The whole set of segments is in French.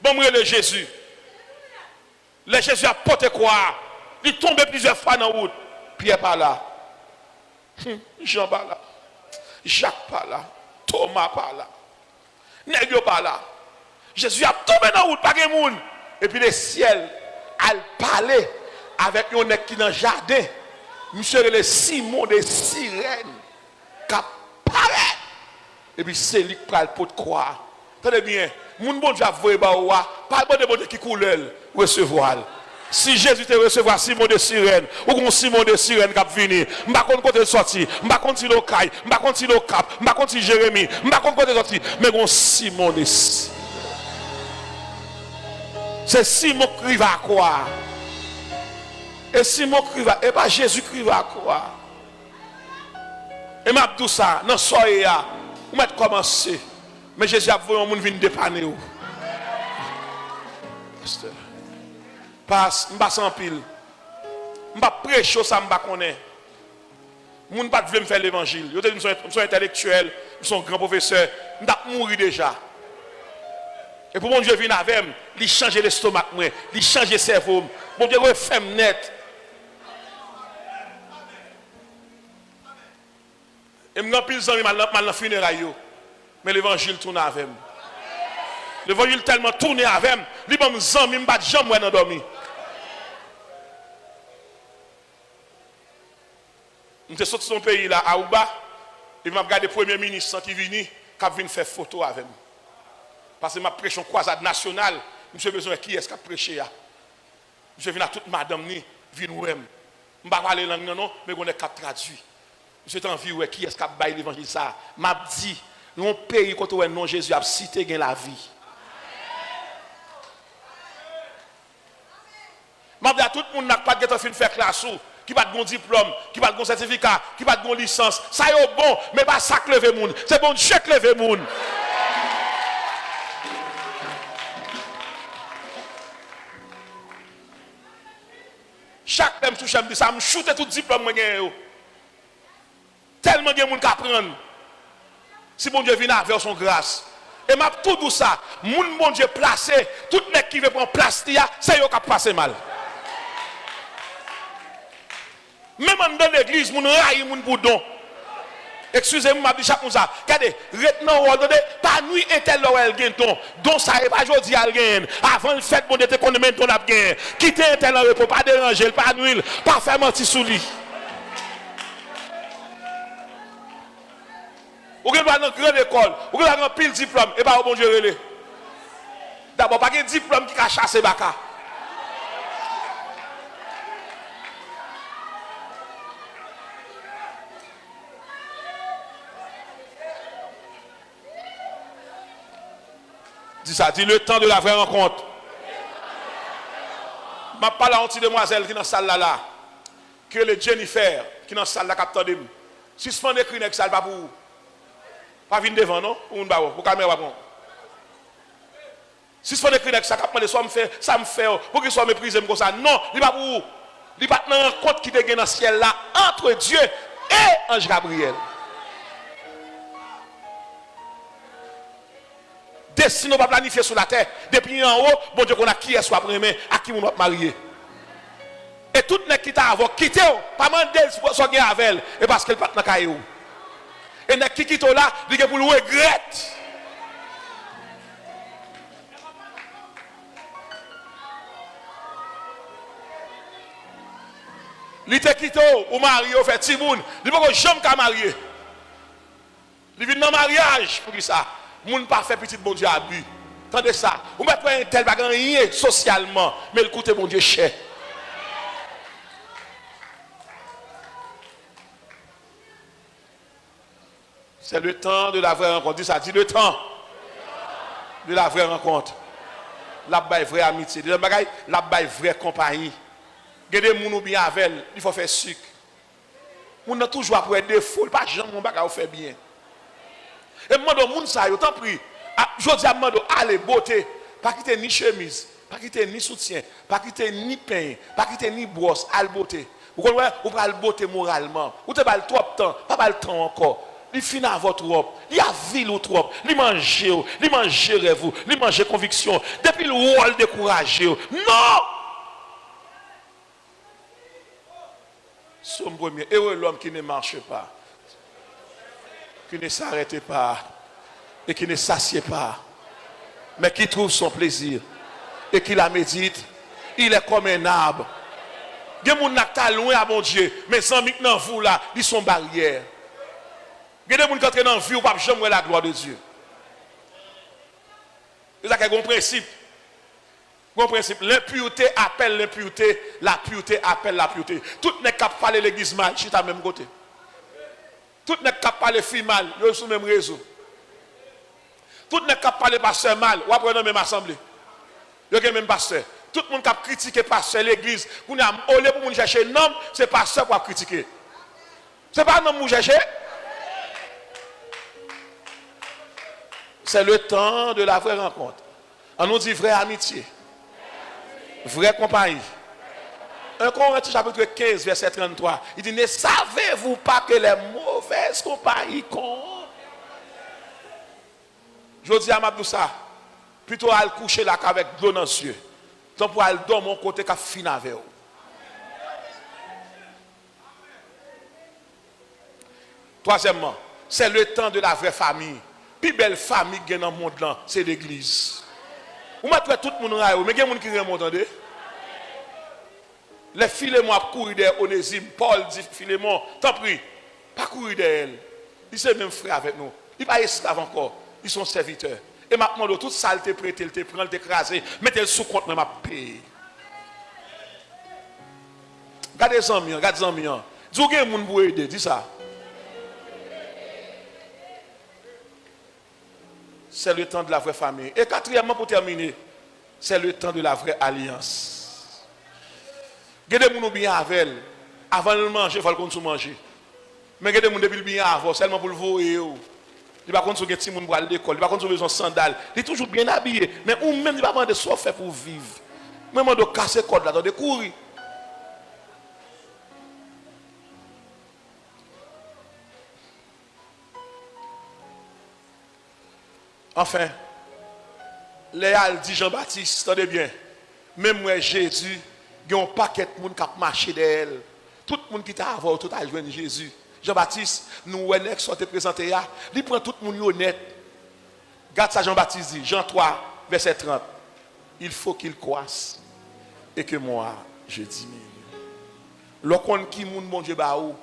Bon, moi, le Jésus. Le Jésus a porté quoi? Il est tombé plusieurs fois dans la route. Pierre pas là. Jean pas là. Jacques pas là. Thomas pas là. Nègre pas là. Jésus a tombé dans la route, pas de monde. Et puis le ciel a parlé avec un nègre qui dans le jardin. Monsieur le Simon de Cyrène. Qui apparaît. Et puis c'est lui qui prend le pot de croix. Tenez bien. Mon bon Dieu a voué pas de bon Dieu qui coule recevoir. Si Jésus te recevoir Simon de Cyrène, ou qu'on Simon de Cyrène qui a venu, je ne sais pas côté sorti, je ne sais pas côté Locaille, je ne sais pas côté Locap, je ne sais pas côté Jérémie, je ne sais pas côté sorti, mais qu'on Simon de Cyrène. C'est Simon qui va quoi? Et Simon qui va, et pas Jésus qui va quoi? Et m'a dit ça, dans soirée, vous m'avez commencé. Mais Jésus a voulu un monde venir dépanner. Passe, je passe en pile. Je ne prêcher ça, je ne connais. Je ne veux pas faire l'évangile. Je suis intellectuel, je suis un grand professeur. Je vais mourir déjà. Et pour mon Dieu venir avec moi, il change l'estomac, il change le cerveau. Mon Dieu refait net. Et je suis pile de mal dans le funérailles. Mais l'évangile tourne avec moi. L'évangile tellement tourné avec moi. Il m'a dit, je ne vais jamais dormir. Je suis sorti de son pays là, à Ouba. Et je regardé le premier ministre qui vient faire photo avec moi. Parce que ma prêche en croisade nationale, je besoin de qui est-ce qui a prêché. Je viens à toute madame ni, viens où je ne vais pas parler langue non, mais on est qu'à traduire. J'ai envie de qui est-ce qui a baillé l'évangile ça. M'a dit, un pays quand on non Jésus a cité gain la vie. M'a dit à tout le monde n'a pas de faire classe qui pas de bon diplôme, qui pas de bon certificat, qui pas de bon licence. Ça y est bon, mais pas ça que lever monde. C'est bon Dieu qui lever monde. Chaque même touche me dit ça, me shooter tout diplôme moi gagne. Tellement de monde qui apprendre. Si bon Dieu vient avec son grâce. Et m'a tout dit ça, moun bon Dieu placé, tout mec qui veut prendre place c'est yo qui passer mal. Même dans l'église, moun raille moun boudon. Excusez-moi, m'a dit chaque ça. Regardez, retenant ordonnez, pas nuit et tel l'oel gain ton. Donc ça est pas jodi al gain. Avant le fait bon de te connaître ton ap gain. Quitter un tel en repos, pas déranger, pas nuire, pas faire mentir sous lui. Ou que dans une grande école, ou que dans un pile diplôme, et pas au bon Dieu relé. D'abord, pas un diplôme qui a chassé baka. Dis ça, dis le temps de la vraie rencontre. Je parle à une petite demoiselle qui est dans la salle là, que le Jennifer, qui est dans la salle là, capteur de si ce fond écrit avec ça, pas pour pas venir devant, non? Ou pour caméra bon. Si ce fond écrit avec ça, ça me fait, pour qu'il soit méprisé comme ça. Non, il pas pour il pas dans rencontre qui est dans le ciel là, entre Dieu et Ange Gabriel. Destinons pas planifier sur la terre. Depuis en haut, bon Dieu qu'on a qui est soit premier, à qui on va marier. Et tout le monde qui t'a avant, quitte, pas demander soit bien avec elle, et parce qu'elle pas dans caillou. Et ne qui quitte là, il est pour le regret. Il te quitte ou marié ou fait timoun, il ne peut jamais marier. Il vient dans le mariage pour ça. Moun pas fait petit bon Dieu abus. Tendez ça. Vous mettez un tel bagage rien socialement, mais le coûte bon Dieu cher. C'est le temps de la vraie rencontre. Dis ça, dis le temps de la vraie rencontre. La baille vraie amitié. La baille vraie compagnie. Gardez moun ou bien avec elle, il faut faire sucre. Moun n'a toujours pour être défaut, pas jamais mon bagage fait bien. Et moi, dans le monde, ça, je t'en prie. Je dis à moi, allez, beauté. Pas quitter ni chemise, pas quitter ni soutien, pas quitter ni pain, pas quitter ni brosse, à beauté. Vous comprenez? Vous parlez beauté moralement. Vous te parlez trop de temps, pas le temps encore. il finit à votre trop, il a ville ou trop, il mange rêve, il mange conviction, depuis le rôle découragé. Non! Somme premier, heureux l'homme qui ne marche pas, qui ne s'arrête pas et qui ne s'assied pas, mais qui trouve son plaisir et qui la médite. Il est comme un arbre. Il y a des gens qui sont loin à mon Dieu, mais sans maintenant vous là, ils sont barrières. Il y a des gens qui entrent dans la vie, ou pas jamais la gloire de Dieu. C'est ça qui est un principe. Bon principe, l'impureté appelle l'impureté, la pureté appelle la pureté. Tout n'est qu'à parler l'église mal, je suis à même côté. Tout n'est qu'à parler fille mal, je suis sur le même réseau. Tout n'est qu'à parler pasteur mal, ou après dans la même assemblée. Il y a même pasteur. Tout le monde qui a critiqué pasteur l'église, vous n'avez pas pour chercher un homme, c'est pasteur qui a critiqué. Ce n'est pas un homme que vous cherchez. C'est le temps de la vraie rencontre. On nous dit vraie amitié. Vraie compagnie. 1 Corinthiens chapitre 15, verset 33. Il dit, ne savez-vous pas que les mauvaises compagnies comptent? Je dis à Mabdoussa, plutôt à le coucher là avec de l'eau dans les yeux. Tant pour aller dans mon côté qui fin avec vous. Troisièmement, c'est le temps de la vraie famille. Plus belle famille qui est dans le monde là, c'est l'église. Vous mettez tout le monde là, mais il y a des gens qui remontent, entendez? Les Philémon a couru derrière Onésime. Paul dit Philémon, t'en prie, pas courir derrière elle. Ils sont même frères avec nous. Ils ne sont pas esclaves encore. Ils sont serviteurs. Et maintenant, toute saleté prêtée, te prend, te écraser, mettez-le sous compte, même à payer. Regardez les amis, regardez les amis. Dis-vous qu'il y a des gens pour aider, dis ça. C'est le temps de la vraie famille. Et quatrièmement, pour terminer, c'est le temps de la vraie alliance. Gardez-vous bien avec elle. Avant de manger, il faut qu'on manger. Mais gardez-vous depuis bien avant, seulement pour le voir. Il ne va pas contre petit monde pour aller à l'école, il ne va pas contre besoin de sandales. Il est toujours bien habillé. Mais ou même, il va pas de quoi faire pour vivre. Même de casser le code là, de courir. Enfin, Léa dit Jean-Baptiste, attendez bien, même moi Jésus, il y a un paquet de monde qui a marché d'elle. Tout le monde qui t'a avant, tout a joué Jésus. Jean-Baptiste, nous, qui sont présentés là, il prend tout le monde honnête. Regarde ça, Jean-Baptiste dit, Jean 3, verset 30. Il faut qu'il croisse et que moi, je diminue. Lorsqu'on qui moun mon Dieu ba ou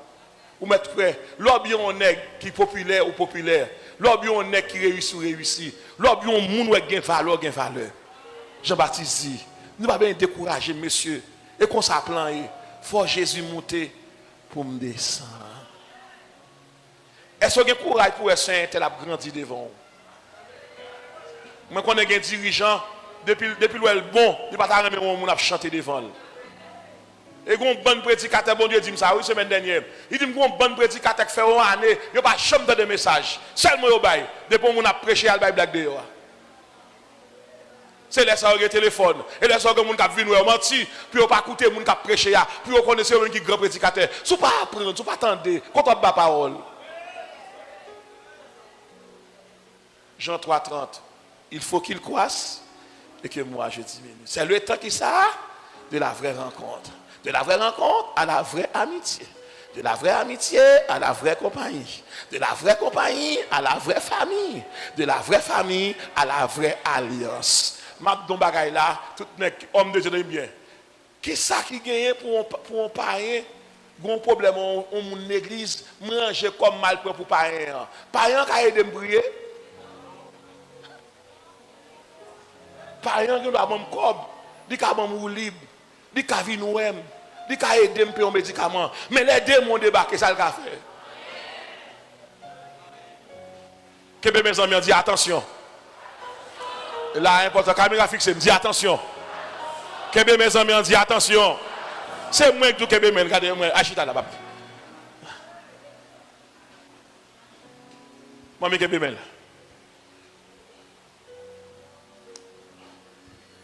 mettre frère, l'objet on est qui populaire ou populaire, l'objet on est qui réussit ou réussit, l'objet on moun qui gain valeur. Jean-Baptiste dit, nous pas bien décourager monsieur et qu'on s'appelle il faut Jésus monter pour me descendre. Est-ce que vous avez courage pour être saint tel a grandi devant vous? Moi quand on est un dirigeant depuis le bon, il pas ta remettre on a chanter devant lui. Et un bon prédicateur, bon Dieu dit ça, oui, semaine dernière. Il dit que un bon prédicateur qui fait une année, il n'y a pas chambre de message. Seulement, il y a depuis qu'on a prêché à la Bible dehors. C'est les gens qui ont téléphone. Et les gens qui ont venus mentir, puis ils n'ont pas écouté les gens qui ont prêché, puis ils connaissent les gens qui sont grands prédicateurs. Si vous ne pas apprendre, si vous ne pas attendre, quand on bat parole. Jean 3, 30. Il faut qu'il croisse et que moi je diminue. C'est le temps qui ça de la vraie rencontre. De la vraie rencontre à la vraie amitié. De la vraie amitié à la vraie compagnie. De la vraie compagnie à la vraie famille. De la vraie famille à la vraie alliance. Maintenant, bagay là, tout homme de Dieu bien. Qu'est-ce qui gagne pour un parent? Un problème en l'église, manger comme mal pour parent. Parent qui a aidé à me prier. Parent qui doit me cob, il doit me libre. Il a vu nous même, il a aidé un peu en médicament, mais les démons débarquent, ça le fait. Que mes amis ont dit attention. Là, important, caméra fixée, me dit attention. Que mes amis ont dit attention. C'est moi qui dis que regardez moi, achita là-bas. Moi, je suis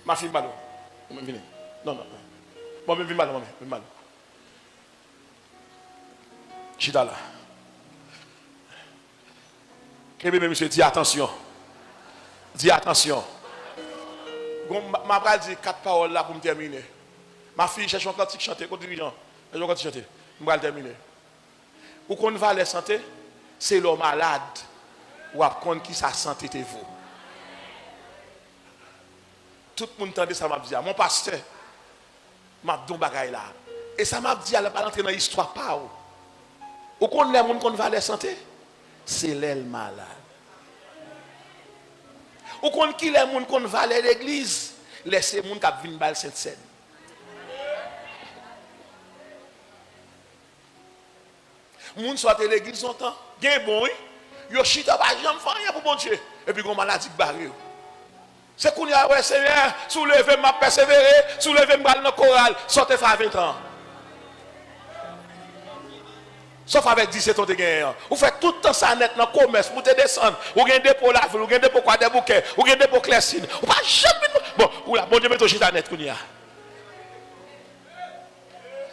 ma fille, malo. Non. Bon, je vais mal. Chita là. Et bien, monsieur, dis attention. Dis attention. Ma bral dit 4 paroles là pour me terminer. Ma fille cherche un cantique chanter, quand dirigeant. Je vais chanter. Je vais terminer. Ou qu'on va la santé, c'est l'homme malade. Ou à prendre qui sa santé est vous. Tout le monde entendait ça m'a dit. Mon pasteur m'a dit bagaille là. Et ça m'a dit, elle n'a pas entré dans l'histoire pas. Ou qu'on a monde qu'on va la santé, c'est l'aile malade. Ou qu'on qui les monde qu'on va à l'église, laissez monde qui viennent bal cette scène. Moun soit à l'église longtemps, gen bon oui, yo chita pas jamais faire rien pour bon Dieu et puis gon maladie barré. C'est qu'on y a ouais Seigneur, soulevez m'a persévérer, soulevez m'a dans chorale, sortez faire 20 ans. Sauf avec 17 ans de gagnant. Vous faites tout le temps ça net dans le commerce, vous te descendre, vous gagnez des pour la ville, vous gagnez des pour quoi des bouquets, vous gagnez des pour Clessine. Vous pas jamais. Bon, oula, bon Dieu met au chita net qu'on y a.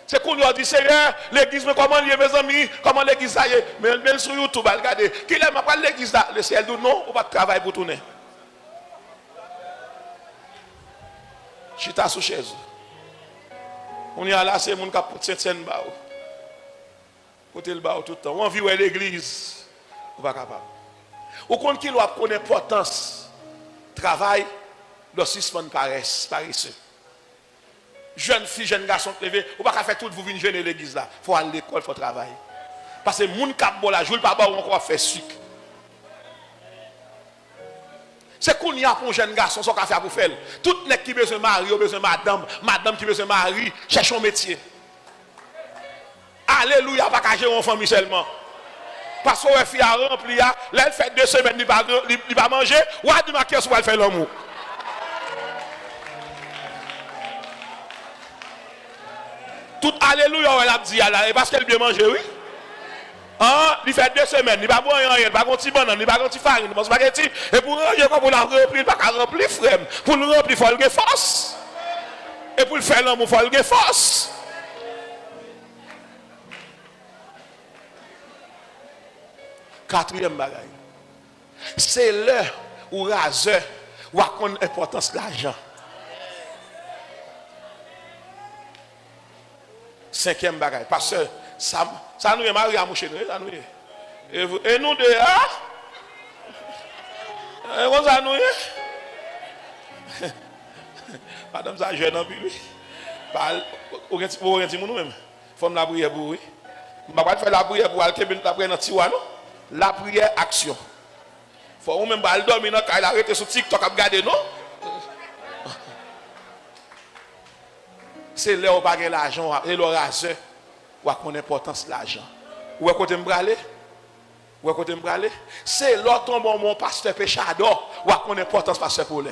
C'est qu'on lui a dit, Seigneur, l'église, mais comment lier mes amis, comment l'église a est, mais sur YouTube, regardez, qui aime pas l'église là, le ciel dit non, on va travailler pour tourner. Chita sous chaise. On y a là, c'est le monde qui a pour cette scène bas. Côté le bas tout le temps. On vit où est l'église. On pas capable. Au compte qui doit prendre l'importance, travail, le suspend paresseux. Jeune fille, jeune garçon qui levé, ou pas faire tout vous venir jeûner l'église là. Il faut aller à l'école, il faut travailler. Parce que moun k'ap bon la joue pas ba ou encore faire sucre. C'est qu'on y a pour un jeune garçon son café pour faire. Tout nèg qui besoin mari, besoin madame qui besoin mari, cherche un métier. Alléluia, pas cacher en famille seulement. Parce que fille a rempli là, elle fait 2 semaines il va manger, ou a dit ma caisse va faire l'amour. Tout alléluia, elle a dit là, et parce qu'elle bien manger, oui. Hein, il fait 2 semaines, il va boire rien, il va gonti banane, il va gonti farine, il va spaghetti, et pour ranger comme pour la remplir, il va pas remplir frère. Pour le remplir, il faut le force. Et pour le faire l'amour, il faut le force. Quatrième bagaille. C'est l'heure où raseur ou à connaître l'importance de l'argent. Cinquième bagaille. Parce que ça nous est marié à moucher. Et nous deux, hein? Et ça nous est? Madame, ça jeune en plus. Vous regardez nous-même. Faut la prière pour oui. Je ne vais pas faire la prière pour aller la prière dans Tiwa, non? La prière, action. Il faut même pas dormir dans le arrêter sur TikTok à regarder, non? C'est là où on n'a pas l'argent et le raseur où on a l'importance de l'argent. Où est-ce que je me aller? C'est là où mon pasteur péchador où on a l'importance de pasteur Paulin.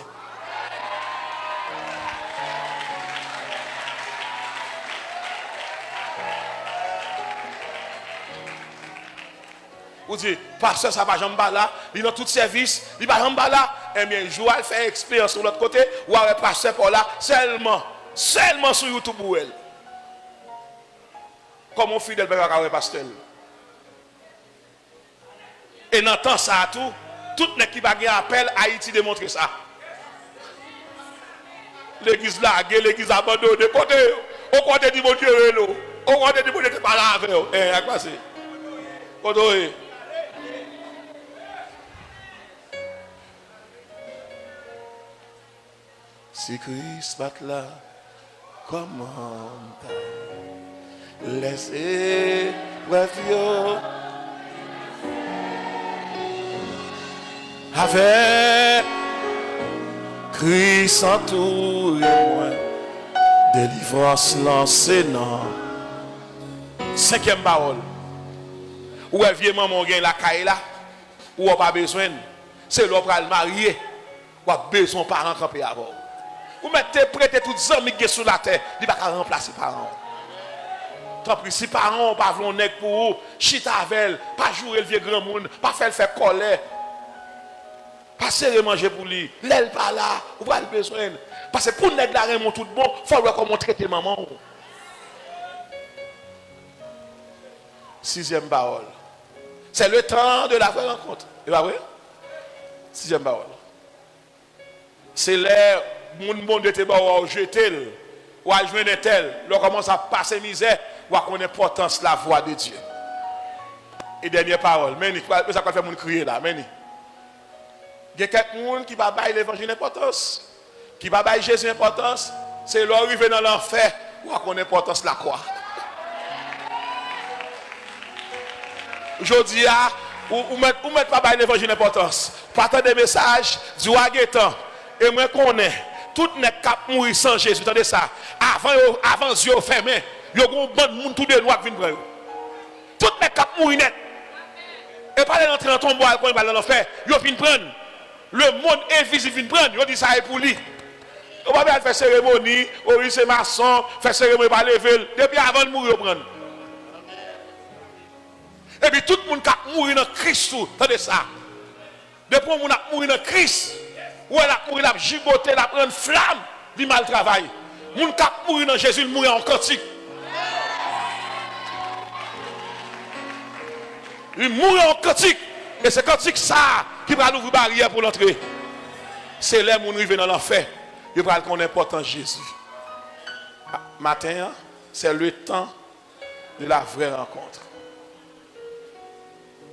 Vous dites, pasteur, ça va jamais là, il a tout service, il va jamais là. Eh bien, je vais faire expérience sur l'autre côté, ou avec pasteur pour là, seulement sur YouTube ou elle. Comme on fidèle avec pasteur. Et dans temps ça tout le qui va appel Haïti démontrer ça. L'église là, l'église abandonnée, au côté du bon Dieu, au côté du bon Dieu qui parle avec eux. Eh, à quoi c'est? Côté. Si Christ bat là, comment laissez rêver avec Christ entouré moi, délivrance lancée non. Cinquième parole. Ou est vieux maman gagne la caille là, ou pas besoin, c'est l'homme pour le marier, ou a besoin parents camper avant. Vous mettez prêter toutes les amis qui sont sur la terre, il ne va pas remplacer parents. Tant pis, si parents n'ont pas voulu pour vous, chita avec, pas jouer le vieux grand monde, pas faire colère, pas serrer manger pour lui, l'aile pas là, vous pas le besoin. Parce que pour nous déclarer mon tout bon, il faut comment traiter maman. Sixième parole. C'est le temps de la vraie rencontre. Et pas vrai? Sixième parole. C'est l'air, mon monde était bon, jeter, ou à jouer tel, l'on commence à passer misère, ou à connaître l'importance de la voix de Dieu. Et dernière parole, mais ça va faire mon crier là, mais il y a quelqu'un qui va bailler l'évangile d'importance, qui va bailler Jésus d'importance, c'est l'arrivée dans l'enfer, ou à connaître l'importance de la croix. Aujourd'hui, ou mettre pas bailler l'évangile d'importance, partant des messages, du wagetan, et moi connais, tout n'est qu'à mourir sans Jésus, attendez ça, avant les yeux fermés, il y a un bon monde tout de noir qui vient prendre. Tout n'est qu'à mourir net. Et pas d'entrer dans ton bois quand il va dans l'enfer, il vient prendre. Le monde invisible vient prendre, il dit ça est pour lui. On va faire cérémonie, on c'est maçon, faire cérémonie par lever, depuis avant de mourir, prendre. Et puis tout le monde qui a mouru dans Christ, attendez ça. Depuis que monde a mouru dans Christ, ou elle a mouru, la gigoté, la prendre flamme, du mal travail. Le monde qui a mouru dans Jésus, il mourut en cantique. Il mourut en cantique. Et c'est cantique ça qui va l'ouvrir barrière pour l'entrée. C'est là où on arrive dans l'enfer. Il va connaître l'importance de Jésus. Matin, c'est le temps de la vraie rencontre.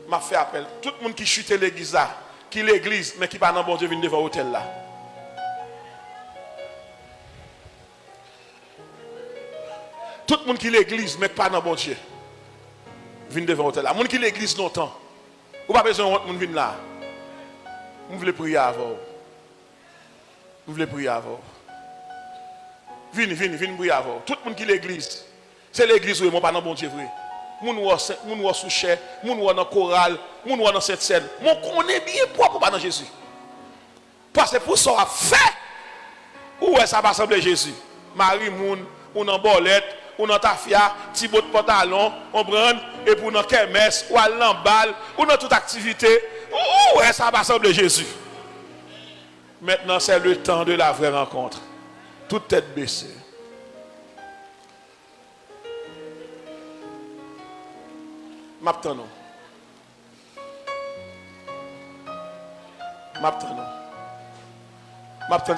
M'a fait appel. Tout le monde qui chute l'église là, qui l'église, mais qui pas dans bon Dieu, vient devant l'hôtel là. Tout le monde qui l'église, mais pas dans bon Dieu, vient devant l'hôtel là. Le monde qui l'église longtemps, ou pas besoin de monde venir là. Vous voulez prier avant. Vous voulez prier avant. Venez prier avant. Tout le monde qui l'église, c'est l'église où ils sont pas dans bon Dieu vrai. Moun ou sous chair, moun ou dans chorale, moun ou dans cette scène. Mon connaît bien pourquoi pas dans Jésus. Parce que pour ça a fait. Où est ça va sembler Jésus? Marie moun, ou dans bolette, ou dans tafia, petit bout de pantalon, on prend et pour dans kermesse, ou à l'embal, ou dans toute activité. Où est ça va sembler Jésus? Maintenant c'est le temps de la vraie rencontre. Toute tête baissée. M'attendons. M'attendons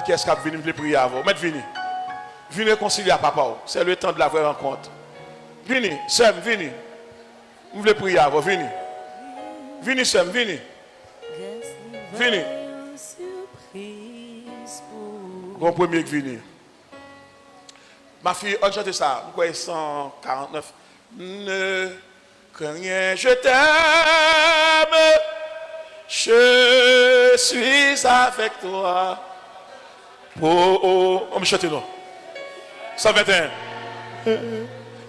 qui est-ce qui a venu me prier avant. Mettez venez. Venez réconcilier à papa. C'est le temps de la vraie rencontre. Venez, Sam, venez. Vous voulez prier avant, venez. Venez, Sam, venez. Venez. Bon premier qui vient. Ma fille, on chante ça. Vous voyez 149. Ne crains rien, je t'aime. Je suis avec toi. On me chante non. 121.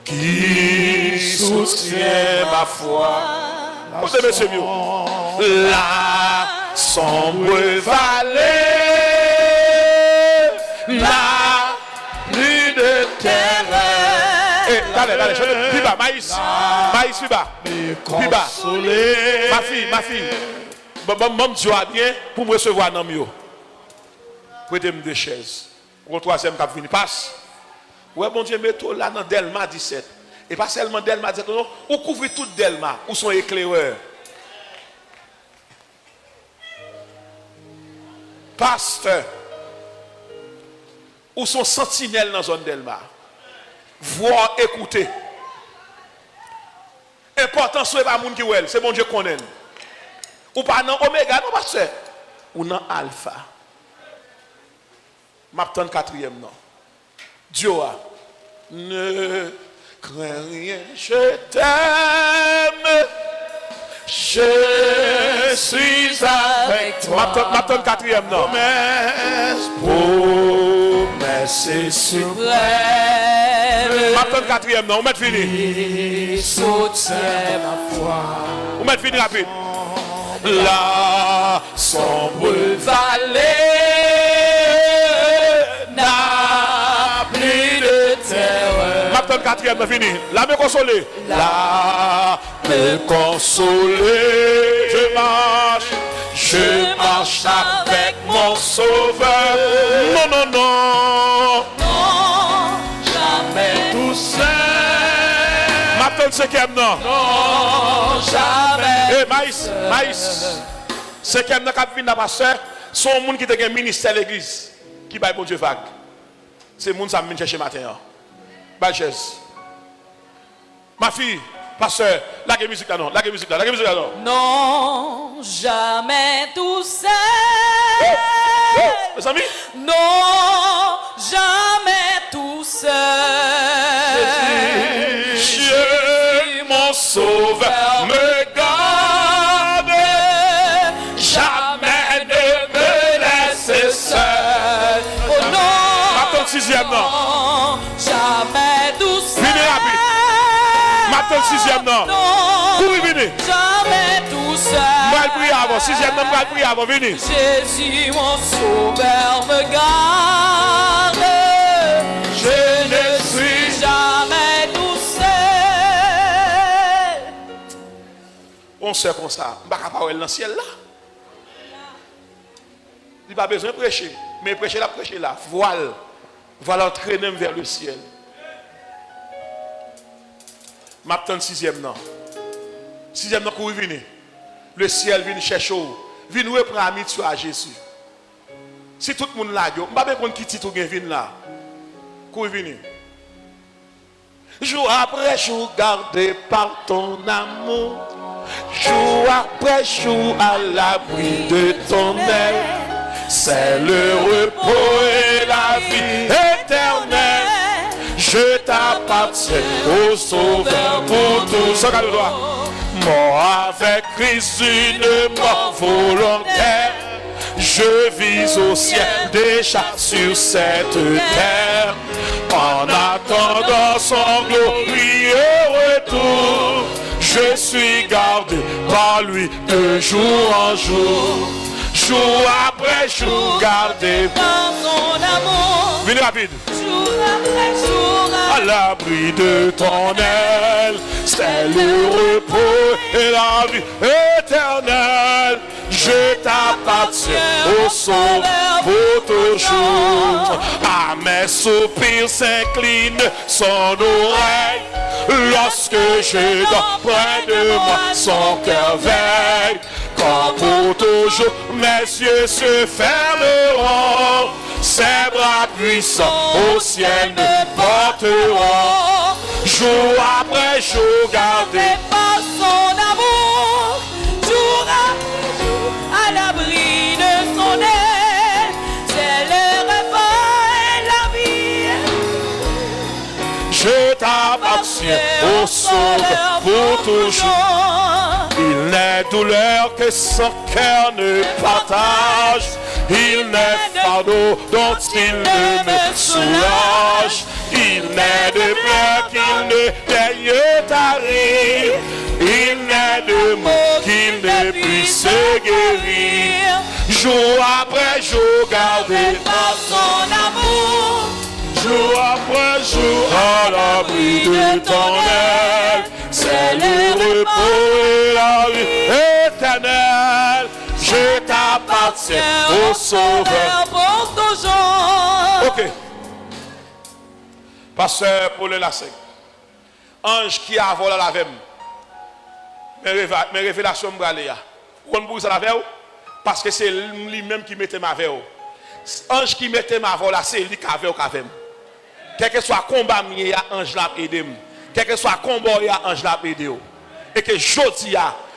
Qui soutient ma foi. Vous aimez ce mieux. La sombre vallée. La plus de terre. Allez, Piba, maïs, Piba. Piba. Ma fille. Bon Dieu a bien pour me recevoir dans mieux. Prêtez-moi des chaises. Au troisième cap fini passe. Ouais, bon Dieu, mettez là dans Delma 17. Et pas seulement Delma 17, non, ou couvrez tout Delma, ou sont éclaireurs. Pasteur. Ou sont sentinelles dans la zone Delma. Voir, écouter. Important, ce n'est pas moun qui ouel, c'est bon Dieu qu'on aime. Ou pas dans Oméga, non, pasteur. Ou dans Alpha. M'attend quatrième non. Dieu a. Ne crains rien, je t'aime. Je suis avec toi. M'attend quatrième non. Promesse suprême. M'attend quatrième non. On met fini. Soutient ma foi. On met fini rapide. La sombre vallée n'a plus de terreur. M'attend quatrième non fini. La me consoler. La me consoler. Je marche avec mon sauveur. Non. Non, jamais tout seul. M'attend cinquième non. Non, jamais. Maïs. Cinquième dans cap vinn pasteur, son monde qui te un ministère l'église qui bail bon Dieu vague. C'est monde ça me chercher matin. Belle chaise. Ma fille, pasteur, la musique là non, la musique là, la musique là non. Non, jamais tout seul. Mes amis? Non, jamais tout seul. Jésus, mon sauveur, me garde. Jamais ne me laisse seul. Oh non, Maintenant, sixième non. jamais tout seul. Venez rapide. Maintenant, sixième non. Courez, venez. Jamais tout seul. Moi, le prier avant. Sixième non, moi, le prier avant. Venez. Jésus, mon sauveur, me garde. Je ne suis jamais tout seul. On sait comme ça. Je ne vais pas parler dans le ciel là. Il n'y a pas besoin de prêcher. Mais prêcher là. Voilà entraîner vers le ciel. Maintenant, sixième non. Sixième non, courez, venez. Le ciel vient chercher. Vient nous prendre amitié à Jésus. Si tout le monde là, je ne sais pas qui titre vient là. Courez, venez. Jour après jour, gardé par ton amour. Jour après jour, à l'abri de ton aile. C'est le repos et la vie éternelle. Je t'appartiens au Sauveur pour tous. Mort avec Christ, une mort volontaire. Je vis au ciel déjà sur cette terre. En attendant son glorieux retour, je suis gardé par lui de jour en jour. Jour après jour, gardé Par son amour. venez rapide. Jour après jour. À l'abri de ton aile, c'est le repos et la vie éternelle. Je t'appartiens au Sauveur pour toujours. À mes soupirs s'incline son oreille. Lorsque je dors près de moi, son cœur veille. Quand pour toujours mes yeux se fermeront, ses bras puissants au ciel me porteront. Jour après jour, gardé Par son amour. Jour après jour. À l'abri de son aile. C'est le repas et la vie. je t'appartiens au Sauveur pour toujours. Il n'est douleur que son cœur ne partage. Il n'est fardeau dont il ne me soulage. Il n'est de pleurs qu'il ne daigne tarir. Il n'est de mots qu'il ne puisse guérir. Jour après jour, gardé Par son amour. jour après jour, à l'abri de ton aile. C'est le repos et la vie éternelle. Je t'appartiens au Sauveur. Pour toujours. Ok. Pasteur Paul Lassec. Ange qui a volé la veille. Mes révélations me bralent. Vous comprenez ça la veille? Parce que c'est lui-même qui mettait ma veille. Ange qui mettait ma voix là, c'est lui qui avait avec. Quel que soit le combat, ange l'a aidé. Quel que soit le combat, ange l'a aidé. Et que je dis,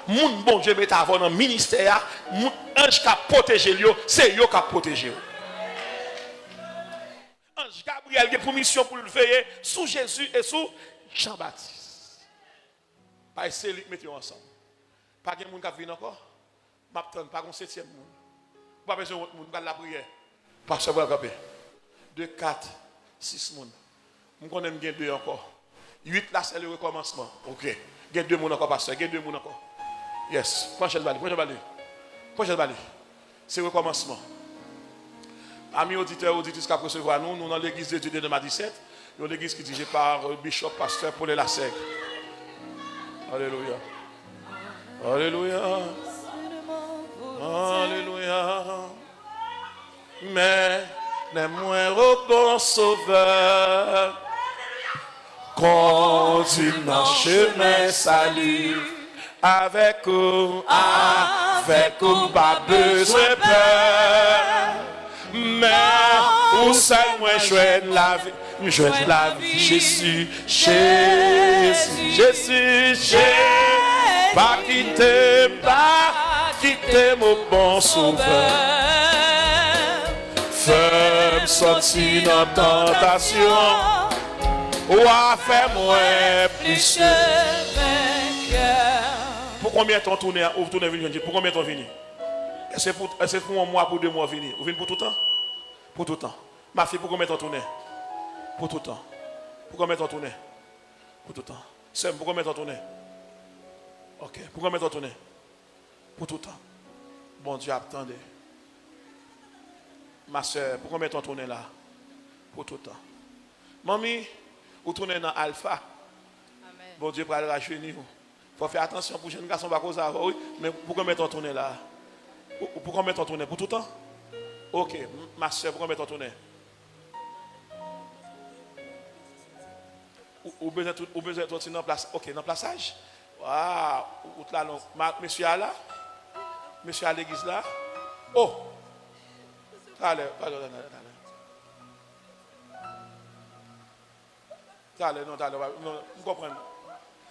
mon bon Dieu met avant dans le ministère, mon ange qui a protégé lui, c'est lui qui a protégé. Ange Gabriel qui a pour mission pour le veiller sous Jésus et sous Jean-Baptiste. Pas c'est lui qui mettez ensemble. Pas de monde qui vient encore. M'attend pas un septième monde. Pas besoin de monde, pas la prière. Pasteur vous regardez. 2, 4, 6 monde. Nous connaissons bien 2 encore. 8 là c'est le recommencement. OK. Il y a 2 monde encore pasteur, il y a 2 monde encore. Yes, prochaine balle. C'est le recommencement. Amis auditeurs, auditrices qui recevoir nous dans l'église de Dieu de 2017, une église qui est dirigée par le bishop pasteur Paul Lassec. Alléluia. Alléluia. Alléluia. Mais les moins bon sauveur, quand il marche chemin salut, avec ou, pas besoin peur. Mais où seul moi joindre la vie, Jésus, pas quitter mon bon sauveur. Femme sorti dans tentation, ou a fait moins plus Pour combien de temps tourner, ou tourner venir, pour combien de temps venir? C'est pour un mois, pour 2 mois venir. Vous venez pour tout le temps? Pour tout le temps. Ma fille, pour combien de temps tourner? Pour tout le temps. Pour combien de temps tourner? Pour tout le temps. Sam, pour combien de temps tourner? Ok. Pour combien de temps tourner? Pour tout le temps. Bon Dieu, attendez. Ma soeur, pour combien de temps tourner là? Pour tout le temps. Mamie, vous tournez dans Alpha. Amen. Bon Dieu, pour aller rajeunir. Il faut faire attention pour les jeunes garçons, oui, mais pour combien de temps tourner là? Pour combien de temps tourner? Pour tout le temps? Ok, ma soeur, pour combien de temps tourner? Ou besoin de dans place. Ok, dans le plaçage? Waouh! Monsieur là? Monsieur à l'église là? Oh! Allez. Non, vous comprenez?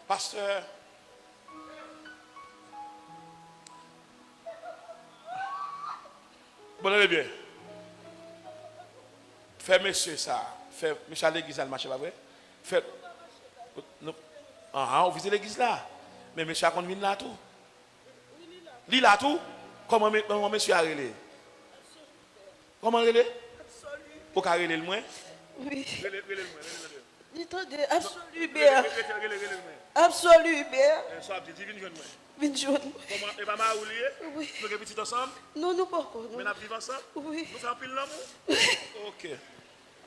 Pasteur. Bon, allez bien. Fais monsieur ça. Fais monsieur à l'église là, le marché, pas vrai? Fais. On visite l'église là. Mais monsieur a conduit là tout. Lui là tout. Comment monsieur a relé? Comment relé? Au cas relé le moins? Oui. Relé le moins. Attendez, absolu bien. Absolu bien. Ça dit divine jeune moi. Vine jaune. Comment et maman a oublié? Oui. Nous sommes petits ensemble? Non, nous pas encore. Mais nous vivons ensemble? Oui. Nous faisons pile l'amour? OK.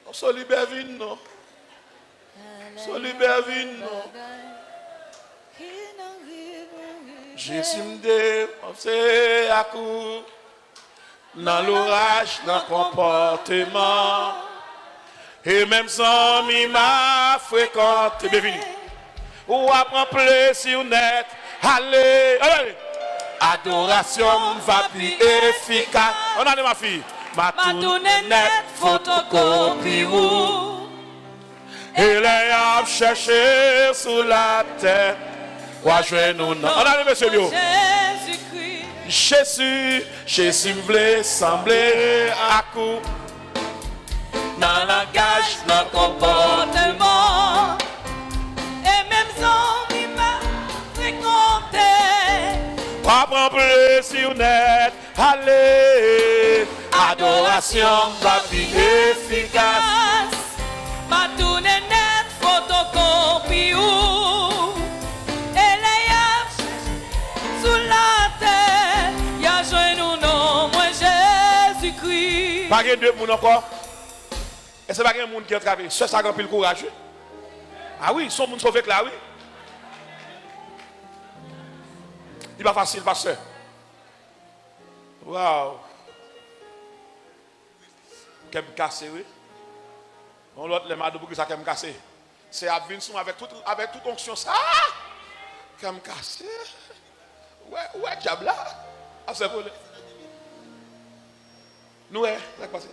On se libère vine non. Se libère vine non. Jésus me dit, à coup, dans l'orage, dans le comportement, et même sans m'a fréquenté, bienvenue, ou apprend plaisir net, allez, adoration va plus efficace. On a dit ma fille, ma tournette photocopie ou, et les a cherché sous la terre. On a dit monsieur Bio. Jésus voulait sembler à coup. Dans le langage, dans le comportement. Et même sans il m'a fréquenté. Pas prendre plaisir net. Allez, adoration va plus efficace. Ma tourne net photocopie ou. Et les sous la terre. Y'a joué nous non, moi Jésus-Christ. Pas de deux moun encore. Et c'est pas un monde qui a travaillé. Ce ça a le courage. Ah oui, son monde sauvé là, oui. Il n'est pas facile, pasteur. Waouh. Qu'elle me casse, oui. On l'autre, les madou pour que ça qu'elle me casse. C'est à venir avec toute onction ça. Qu'elle me casse. Ouais, diable là. Ah, c'est pour nous, ça qui passe.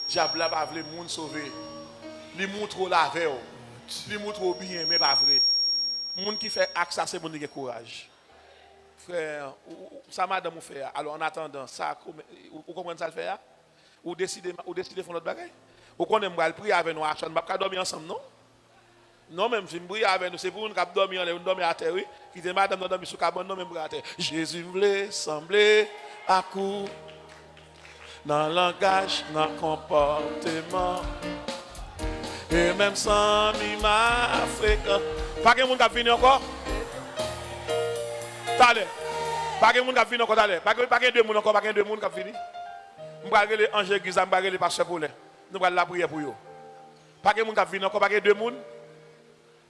Diable là, pas vrai, le monde sauvé. Il montre la veille. Il montre bien, mais pas vrai. Le monde qui fait acte, ça, c'est bon qui a courage. Frère, ça madame fait. Alors en attendant, ça, vous comprenez ça le faire? Ou décidez de faire notre bagaille? Ou qu'on aime prier avec nous, action, on ne va pas dormir ensemble, non? Non, même si je prie avec nous, c'est pour nous dormir, on dormir à terre, oui. Qui dit madame, nous dormir sous cabane, non, même à terre. Jésus voulait sembler à coup. Dans le langage, dans le comportement. Et même sans m'a fréquent. Pas que monde qui vient encore? Allez. Pas que monde qui vient encore, allez. Pas que deux monde encore, pas que deux monde qui viennent. Je vais aller en l'église, je vais aller pasteur pour les. Nous allons la prière pour eux. Pas que monde qui vient encore, pas que deux monde.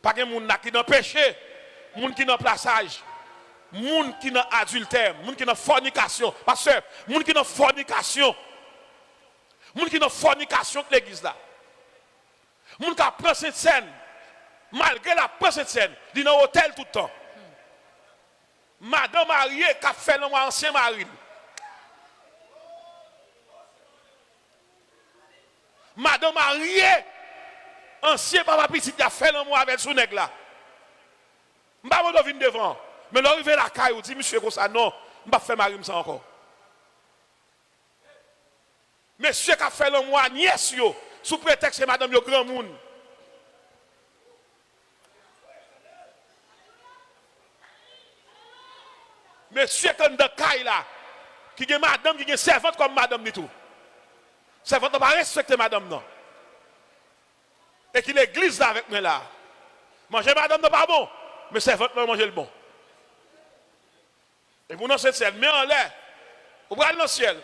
Pas que monde qui dans péché, monde qui dans plaçage. Moun qui dans adultère, moun qui dans fornication, pasteur, moun qui dans fornication. Moun qui dans fornication de l'église là. Moun qui prend cette scène malgré la prend cette scène, il dans hôtel tout le temps. Madame mariée qui a fait le ancien mari. Madame mariée, ancien papa petit qui a fait le mois avec son nègre là. Je ne vais pas venir devant. Mais l'arrivée à la caille, dit monsieur comme ça, non, je ne vais pas faire mari ça encore. Monsieur qui a fait le mois, nièce, sous prétexte que madame yo grand monde. Monsieur qui est dans la caille là, qui est madame, qui est servante comme madame ni tout. Servante n'a pas respecté madame non. Et qui l'église là avec moi là. Manger madame n'est pas bon, mais servante va manger le bon. Et pour nous c'est ciel, mais en l'air, vous voyez dans le ciel.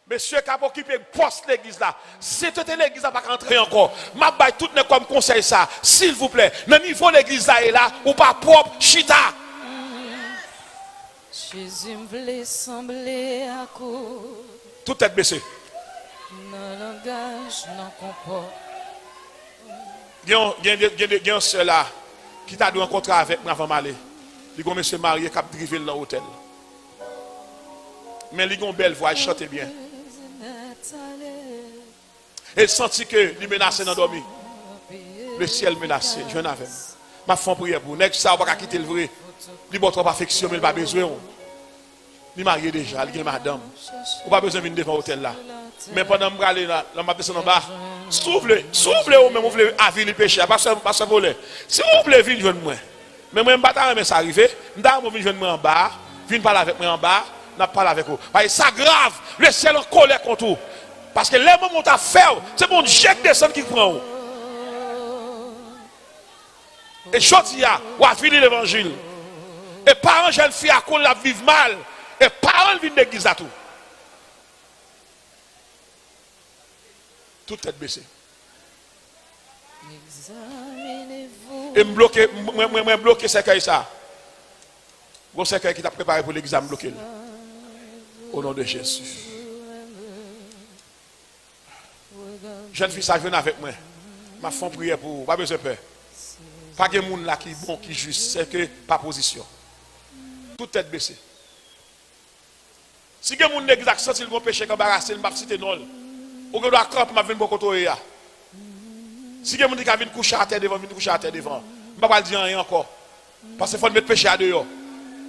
Monsieur qui a occupé poste l'église là, si tu étais l'église là, pas rentrer encore. Ma baille tout n'est comme conseil ça, s'il vous plaît. Le niveau l'église là est là, ou pas propre, chita. Jésus me voulait sembler à cause. Tout tête baissée. Non langage, non comporte. Il y a un seul là qui t'a dû rencontrer avec moi avant d'aller. Il y a un monsieur marié qui a drivé dans l'hôtel. Mais il y a une belle voix, il chante bien. Et senti que il menaçait dans dormi. Le ciel menacé, je n'avais. Ma femme prière pour. N'est-ce ça pas quitter le vrai. Il n'a pas affection, mais il n'a pas besoin. Il est marié déjà, il est madame. Il n'a pas besoin de venir devant l'hôtel là. Mais pendant que je vais là, je vais descendre en bas. S'ouvrez ou même vous voulez avis le péché, pas se voler. Si vous voulez venir joindre moi. Mais moi je ne vais pas ça arriver, je vais venir joindre moi en bas, venir parler avec moi en bas, je parler avec vous. Parce que ça grave, le ciel en colère contre vous. Parce que les moments où tu as fait, c'est mon Dieu qui descend qui prend vous. Et chotia, ou a fini l'évangile. Et parents jeunes filles à cause la vivent mal. Et parents viennent d'église à tout. Toute tête baissée. Et me bloquer ce cercueil ça. Bon cercueil qui t'a préparé pour l'église à me bloquer. Au nom de Jésus. Jeune fille, ça vient avec moi. Ma femme prière pour vous. Pas besoin de peur. Pas de monde là qui est bon, qui est juste. C'est que pas position. Toute tête baissée. Si quelqu'un n'est pas senti le péché, quand il ne va pas citer non. Ou que doit camper, m'a venir pour côté. Si quelqu'un dit qu'il vient coucher à terre devant, vient coucher à terre devant. Je ne vais pas dire rien encore. Parce qu'il faut mettre péché à dehors.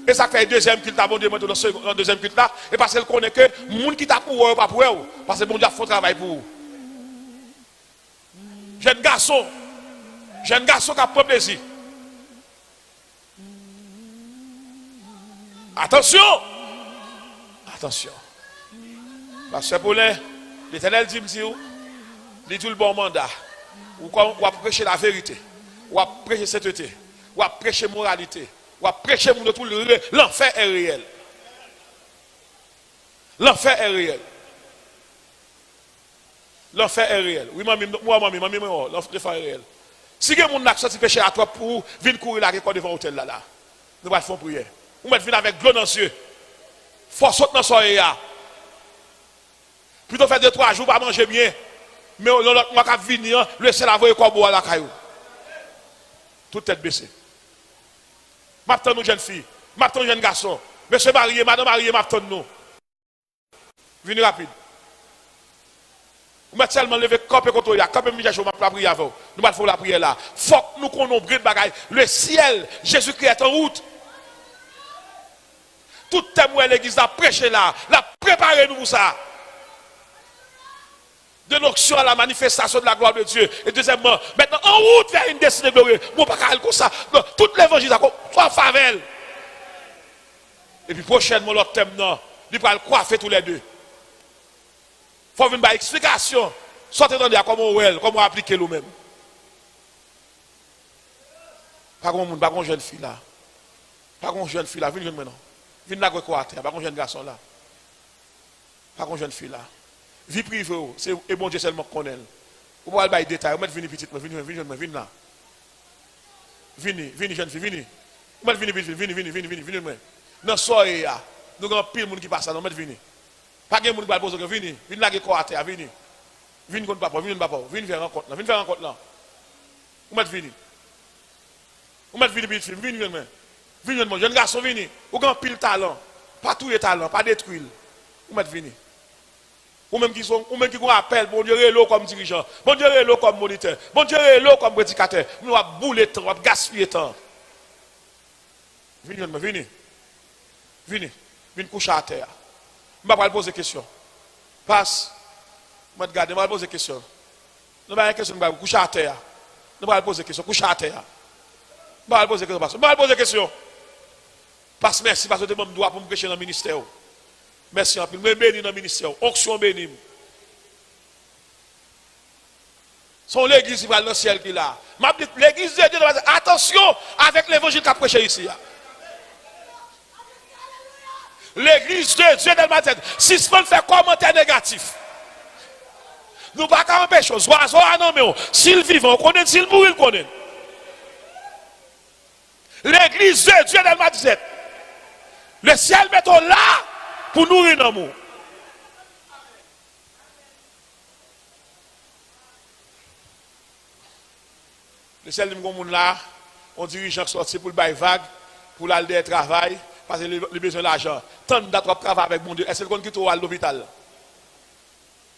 Et ça fait deuxième culte, bon Dieu, dans le deuxième culte là. Et parce qu'elle connaît que le monde qui t'a pour eux, pas pour eux. Parce que bon Dieu a fait travail pour vous. Jeune garçon qui a pris plaisir. Attention. Attention. Parce que pour l'Éternel dit, il dit le bon mandat. Ou à prêcher la vérité. Ou à prêcher sainteté. Ou à prêcher moralité. Ou à prêcher de tout l'enfer est réel. L'enfer est réel. L'enfer est réel. Oui, moi, l'enfer est réel. Si quelqu'un n'a pas péché à toi pour venir courir là, devant l'hôtel là, nous allons faire prière. Nous allons venir avec gloire dans les yeux. Force dans le soleil. Plutôt faire 2-3 jours pour manger bien. Mais l'autre mois qui venir, le ciel a voyé quoi boire la caillou. Toute tête baissée. M'attend nous jeunes filles, m'attend nous jeunes garçons. Monsieur marié, madame mariée, m'attend nous. Venez rapide. Vous mettez seulement lever camper contre vous, camper Michel, la prière avant. Nous allons faire la prière là. Faut que nous connaissions de bagaille. Le ciel, Jésus-Christ est en route. Tout témoin l'église a prêché là, la préparé nous pour ça. De l'onction à la manifestation de la gloire de Dieu. Et deuxièmement, maintenant en route vers une destinée glorieuse. Bon, pas comme ça. Tout l'évangile a trois favelles. Et puis prochainement, l'autre thème, non, il va le coiffer tous les deux. Il faut venir une explication. Sortez dans les comment appliquer nous-mêmes. Pas de jeune fille là. Pas de jeune fille là. Venez maintenant. Venez là, quoi, pas de jeune garçon là. Pas de jeune fille là. Vie privée, c'est et bon Dieu seulement qu'on connaît. Vous pouvez aller détail, vous mettez venir petite, venez là. Venez jeune fille, venez. Vous mettez venez. Dans soirée nous avons pile monde qui passe là, nous mettez venez. Pas de monde qui va poser venez là quoi à terre, venez. Venez contre papa, venez faire rencontre là, venez faire rencontre là. Vous mettez venez. Ou mettre vini film, vini mon jeune garçon vini. Ou grand pile talent, pas tout les talents, pas détruire. Ou mettre vini. Ou même qui ont appel, bon Dieu l'eau comme dirigeant, bon Dieu l'eau comme moniteur, bon Dieu l'eau comme prédicateur. Nous va bouler temps, on va gaspiller temps. Vini. Vini coucher à terre. Je vais poser des questions. Passe. Je vais regarder, je vais poser des questions. Je vais poser des questions, coucher à terre. Je vais poser des questions, coucher à terre. Je vais poser des questions, je vais poser des questions. Passe, merci, parce que je dois pour me prêcher dans le ministère. Merci, je me bénis dans le ministère. Onction béni. Son l'église qui va dans le ciel qui est là. L'église de Dieu, attention avec l'évangile qu'a prêché ici. L'église de Dieu dans ma tête. Si ce fait commentaire négatif, nous ne pouvons pas empêcher. S'il vit, on connaît, s'il mourit, on connaît. L'église de Dieu dans ma tête. Le ciel mettons là pour nourrir l'amour. Le ciel de monde là, on dirige qui sorti pour le bail vague, pour l'aller travail, parce qu'il a besoin d'argent. Tant d'attraper travail avec mon Dieu, est-ce qu'on quitte à l'hôpital?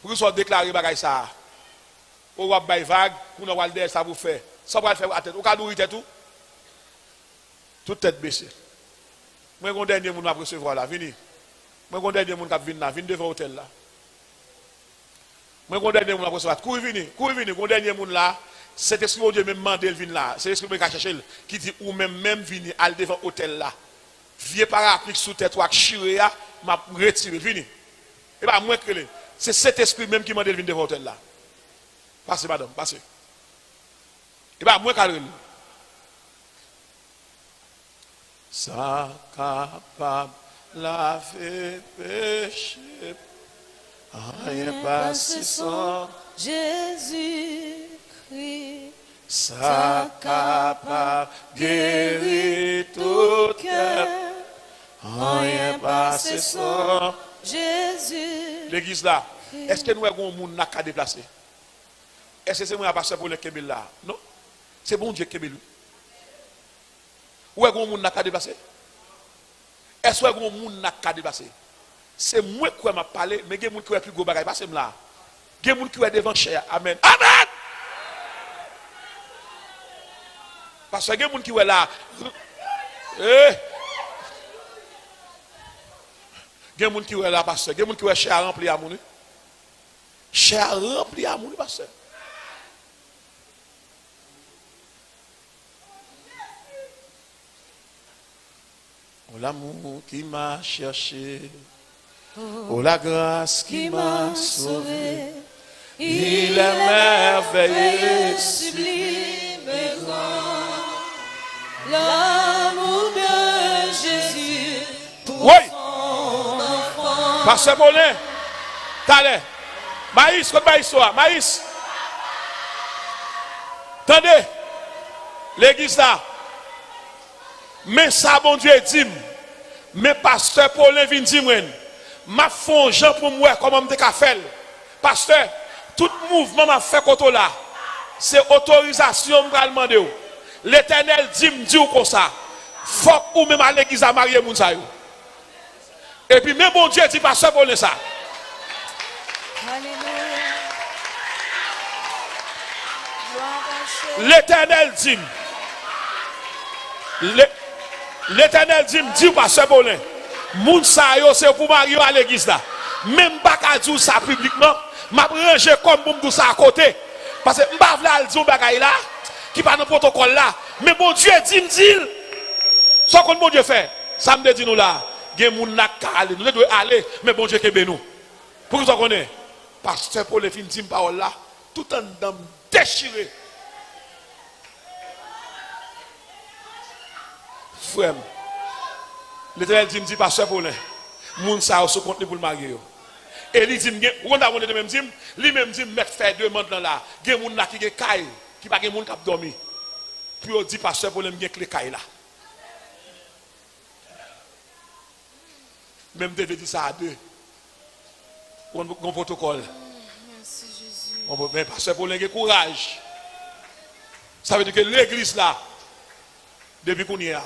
Pour qu'ils soient déclarés bagaille ça. Ou va bail vague, pour nous aller ça vous fait. Ça va le faire à tête. Ou ka nourrir tête tout. Toute tête baissée. Moi mon dernier monde va recevoir là, venez. Moi mon dernier monde qui vient là, venez devant l'hôtel là. Moi mon dernier monde va recevoir. Courez venez, mon dernier monde là. C'est ce que Dieu me demande de venir là. C'est ce que je cherche qui dit ou même venir aller devant l'hôtel là. Vieux parapluie sous tête ou chiria, m'a retiré, venez. Et bien moi que c'est cet esprit même qui m'a dit de venir devant l'hôtel là. Passez madame, passez. Et bien moi qu'à ça capable laver péché. Rien passé sans Jésus-Christ. Ça capable guérir tout cœur. Rien passé sans Jésus. L'église là, est-ce que nous avons un monde qui a déplacé? Est-ce que c'est moi qui passe pour le Kébel là? Non. C'est bon Dieu Kébel. Où est-ce que monde qui a déplacé? Est-ce que monde qui a déplacé? C'est moi qui m'a parlé, mais il y a des gens qui ont plus gros bagaille. Passez là. Il y a des gens qui ont devant cher. Amen. Amen! Parce que il y a des gens qui sont là. Il y a des gens qui sont là, pasteur. Il y a des gens qui sont cher rempli à mon. Cher rempli à mon, pasteur. Oh l'amour qui m'a cherché, oh la grâce qui m'a sauvé, il est merveilleux, sublime et grand. L'amour de Jésus pour son enfant. Pasteur Paulin, t'allez. Maïs, comme Maïs, Maïs. Attendez, l'église là. Mais ça, bon Dieu, dit, mais pasteur Paulin vient dire, m'a fait Jean pour moi, comment je peux faire. Pasteur, tout mouvement m'a fait côté là, c'est autorisation que je demande. L'Éternel dit comme ça, faut ou même à l'église à marier moun sa yo. Et puis même bon Dieu dit pasteur Paulin ça. Alléluia. L'Éternel dit, l'Éternel dit pasteur Paulin, moun sa yo c'est pour marier à l'église là. Même pas qu'à dire ça publiquement, m'a ranger comme pour me ça à côté. Parce que m'pa vla dire bagay là qui pas dans protocole là. Mais bon Dieu dit ça qu'on bon Dieu fait. Ça me dit nous là, gen moun n'a ka aller, nous devons aller, mais bon Dieu kebe nous. Pour que vous connaissez pasteur Paulin fin dit parole là, tout en dame déchiré. Frère, l'Éternel dit pasteur Paulin, moun sa yo se compte pour le marier yo. Et il dit on a même dit, lui même dit mettre faire demande là, gen moun la qui gen kay, qui pas gen moun k'ap dormi. Puis on dit pasteur Paulin gen clé kay là. Même devait dire ça à deux. On protocole. Merci Jésus. Mais pasteur Paulin gen courage. Ça veut dire que l'église là, Depuis qu'on y est,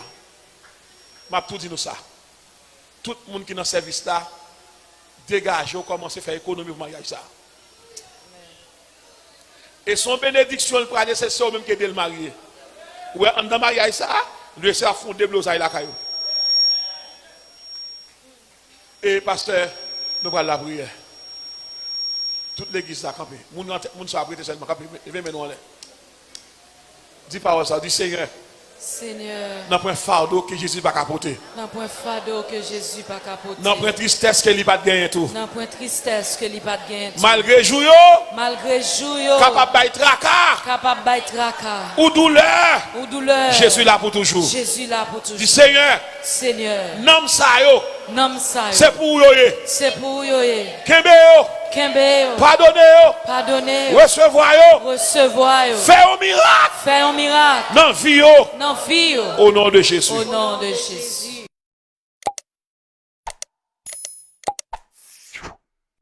m'a tout dit nous ça. Tout le monde qui est dans le service là, dégage, on commence à faire économie pour mariage ça. Et son bénédiction pour aller, c'est ça même qui est le marié. Ouais, en dans mariage ça, nous essayons de fonder blosaille la caillou. Et pasteur, nous allons la prière. Toute l'église a campé. Moun soit prêté seulement campé. Viens maintenant là. Dis pas ça, dis Seigneur. Seigneur, N'a point fardeau que Jésus pas capoter. n'a point fardeau que Jésus pas capoter. N'a point tristesse que lui pas gagner tout. N'a point tristesse que lui pas gagner. Malgré jour Malgré jour, capable bailler tracas capable bailler tracas ou douleur. ou douleur. Jésus là pour toujours. Jésus là pour toujours. Dis Seigneur, Seigneur, nom ça yo. nom ça. C'est pour yo. C'est pour yo. Kembe yo. Kembe yo. Pardonnez yo. Pardonnez yo. Recevoir yo. Recevoir yo. Faire un miracle. Faire un miracle. Dans vie yo. Non, vie yo. Au nom de Jésus. Au nom de Jésus.